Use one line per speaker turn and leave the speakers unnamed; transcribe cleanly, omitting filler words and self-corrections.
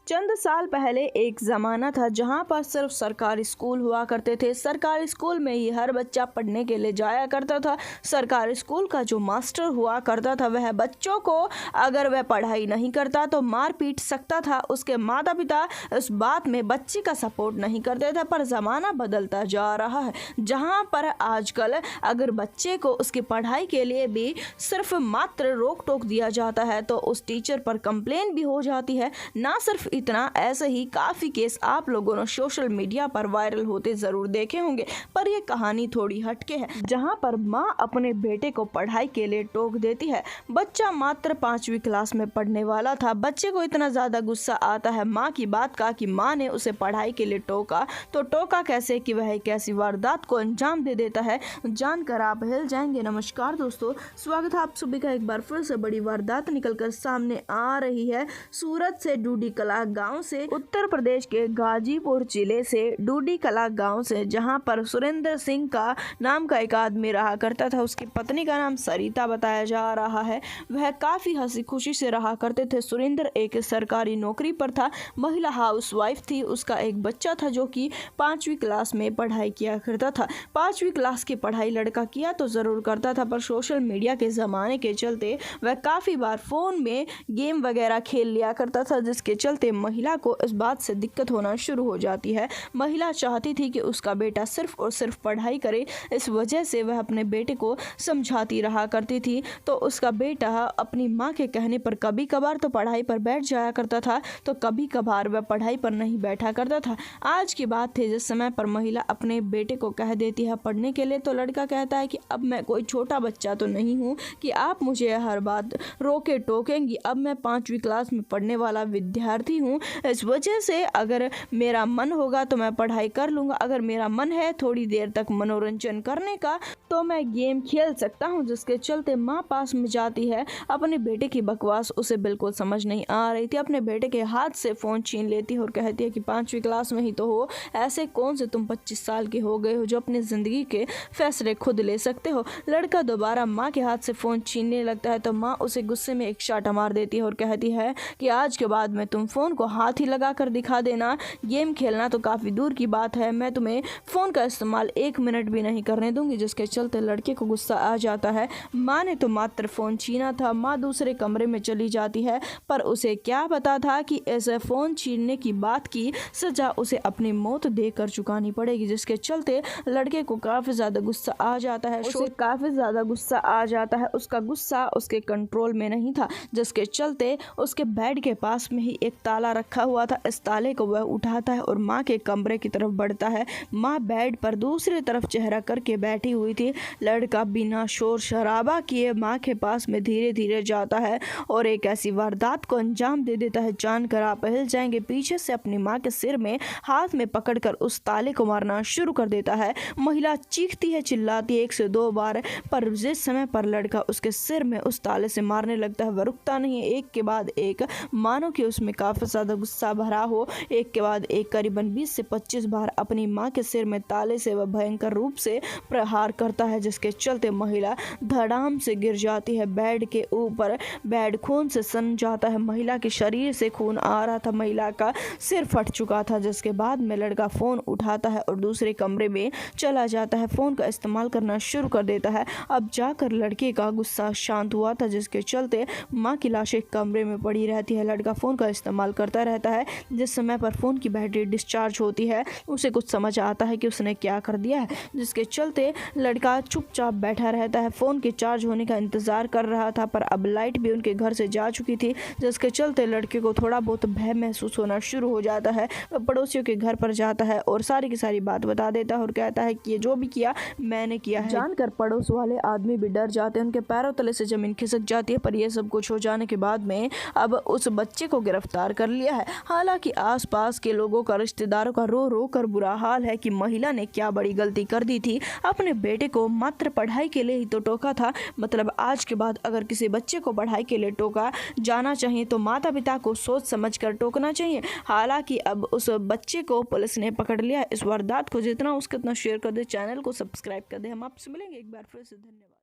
चंद साल पहले एक ज़माना था जहाँ पर सिर्फ सरकारी स्कूल हुआ करते थे। सरकारी स्कूल में ही हर बच्चा पढ़ने के लिए जाया करता था। सरकारी स्कूल का जो मास्टर हुआ करता था वह बच्चों को अगर वह पढ़ाई नहीं करता तो मार पीट सकता था। उसके माता पिता इस बात में बच्चे का सपोर्ट नहीं करते थे। पर ज़माना बदलता जा रहा है जहाँ पर आजकल अगर बच्चे को उसकी पढ़ाई के लिए भी सिर्फ मात्र रोक टोक दिया जाता है तो उस टीचर पर कंप्लेन भी हो जाती है। ना सिर्फ इतना, ऐसे ही काफ़ी केस आप लोगों ने सोशल मीडिया पर वायरल होते ज़रूर देखे होंगे। पर यह कहानी थोड़ी हटके है जहां पर मां अपने बेटे को पढ़ाई के लिए टोक देती है। बच्चा मात्र 5वीं क्लास में पढ़ने वाला था। बच्चे को इतना ज़्यादा गुस्सा आता है माँ की बात का कि माँ ने उसे पढ़ाई के लिए टोका। तो टोका कैसे कि वह एक ऐसी वारदात को अंजाम दे देता है जानकर आप हिल जाएंगे। नमस्कार दोस्तों, स्वागत है आप सभी का एक बार फिर से। बड़ी वारदात निकलकर सामने आ रही है सूरत से डूडी कला गांव से, उत्तर प्रदेश के गाजीपुर जिले से डूडी कला गांव से, जहां पर सुरेंद्र सिंह का नाम का एक आदमी रहा करता था। उसकी पत्नी का नाम सरिता बताया जा रहा है। वह काफी हंसी खुशी से रहा करते थे। सुरेंद्र एक सरकारी नौकरी पर था, महिला हाउसवाइफ थी। उसका एक बच्चा था जो कि 5वीं क्लास में पढ़ाई किया करता था। 5वीं क्लास की पढ़ाई लड़का किया तो जरूर करता था, पर सोशल मीडिया के जमाने के चलते वह काफी बार फोन में गेम वगैरह खेल लिया करता था, जिसके चलते महिला को इस बात से दिक्कत होना शुरू हो जाती है। महिला चाहती थी कि उसका बेटा सिर्फ और सिर्फ पढ़ाई करे। इस वजह से वह अपने बेटे को समझाती रहा करती थी। तो उसका बेटा अपनी माँ के कहने पर कभी कभार तो पढ़ाई पर बैठ जाया करता था, तो कभी कभार वह पढ़ाई पर नहीं बैठा करता था। आज की बात थी जिस समय पर महिला अपने बेटे को कह देती है पढ़ने के लिए, तो लड़का कहता है कि अब मैं कोई छोटा बच्चा तो नहीं हूँ कि आप मुझे हर बात रोके टोकेंगी। अब मैं 5वीं क्लास में पढ़ने वाला विद्यार्थी हूँ। इस वजह से अगर मेरा मन होगा तो मैं पढ़ाई कर लूँगा। अगर मेरा मन है थोड़ी देर तक मनोरंजन करने का तो मैं गेम खेल सकता हूँ। जिसके चलते माँ पास में जाती है। अपने बेटे की बकवास उसे बिल्कुल समझ नहीं आ रही थी। अपने बेटे के हाथ से फ़ोन छीन लेती है और कहती है कि 5वीं क्लास में ही तो हो, ऐसे कौन से तुम 25 साल के हो गए हो जो अपनी ज़िंदगी के फैसले खुद ले सकते हो। लड़का दोबारा माँ के हाथ से फ़ोन छीनने लगता है तो माँ उसे गुस्से में एक शाटा मार देती है और कहती है कि आज के बाद में तुम फ़ोन को हाथ ही लगा कर दिखा देना। गेम खेलना तो काफ़ी दूर की बात है, मैं तुम्हें फ़ोन का इस्तेमाल 1 मिनट भी नहीं करने दूंगी। जिसके चलते लड़के को गुस्सा आ जाता है। माँ ने तो मात्र फ़ोन छीना था। माँ दूसरे कमरे में चली जाती है, पर उसे क्या पता था कि ऐसे फ़ोन छीनने की बात की सज़ा उसे अपनी मौत देकर चुकानी पड़ेगी। जिसके चलते लड़के को काफ़ी ज़्यादा गुस्सा आ जाता है। उसे काफ़ी ज़्यादा गुस्सा आ जाता है। उसका गुस्सा उसके कंट्रोल में नहीं था, जिसके चलते उसके बेड के पास में ही एक ताला रखा हुआ था। इस ताले को वह उठाता है और माँ के कमरे की तरफ बढ़ता है। माँ बेड पर दूसरी तरफ चेहरा करके बैठी हुई थी। लड़का बिना शोर शराबा किए माँ के पास में धीरे धीरे जाता है और एक ऐसी वारदात को अंजाम दे देता है जानकर आप हिल जाएंगे। पीछे से अपनी माँ के सिर में हाथ में पकड़कर उस ताले को मारना शुरू कर देता है। महिला चीखती है, चिल्लाती है 1 से 2 बार, पर जिस समय पर लड़का उसके सिर में उस ताले से मारने लगता है वह रुकता नहीं है। एक के बाद एक, मानो कि उसमें काफ़ी ज़्यादा गुस्सा भरा हो, एक के बाद एक करीबन 20 से 25 बार अपनी माँ के सिर में ताले से वह भयंकर रूप से प्रहार करता है। जिसके चलते महिला धड़ाम से गिर जाती है बेड के ऊपर। बेड खून से सन जाता है। महिला के शरीर से खून आ रहा था। महिला का सिर फट चुका था। जिसके बाद में लड़का फ़ोन उठाता है और दूसरे कमरे में चला जाता है। फ़ोन का इस्तेमाल करना शुरू कर देता है। अब जाकर लड़के का गुस्सा शांत हुआ था। जिसके चलते माँ की लाश एक कमरे में पड़ी रहती है। लड़का फ़ोन का इस्तेमाल करता रहता है। जिस समय पर फ़ोन की बैटरी डिस्चार्ज होती है उसे कुछ समझ आता है कि उसने क्या कर दिया है। जिसके चलते लड़का चुपचाप बैठा रहता है। फ़ोन के चार्ज होने का इंतज़ार कर रहा था, पर अब लाइट भी उनके घर से जा चुकी थी। जिसके चलते लड़के को थोड़ा बहुत भय महसूस होना शुरू हो जाता है। वह पड़ोसियों के घर पर जाता है और सारी की सारी बात बता देता है और कहता है कि ये जो भी किया मैंने किया है। जानकर पड़ोस वाले आदमी भी डर जाते हैं। उनके पैरों तले से ज़मीन खिसक जाती है। पर यह सब कुछ हो जाने के बाद में अब उस बच्चे को गिरफ्तार कर लिया है। हालांकि आसपास के लोगों का, रिश्तेदारों का रो रो कर बुरा हाल है कि महिला ने क्या बड़ी गलती कर दी थी। अपने बेटे को मात्र पढ़ाई के लिए ही तो टोका था। मतलब आज के बाद अगर किसी बच्चे को पढ़ाई के लिए टोका जाना चाहिए तो माता पिता को सोच समझ कर टोकना चाहिए। हालांकि अब उस बच्चे को पुलिस ने पकड़ लिया। इस वारदात को जितना उसके उतना शेयर कर दे, चैनल को सब्सक्राइब कर दे। हम आपसे मिलेंगे एक बार फिर से। धन्यवाद।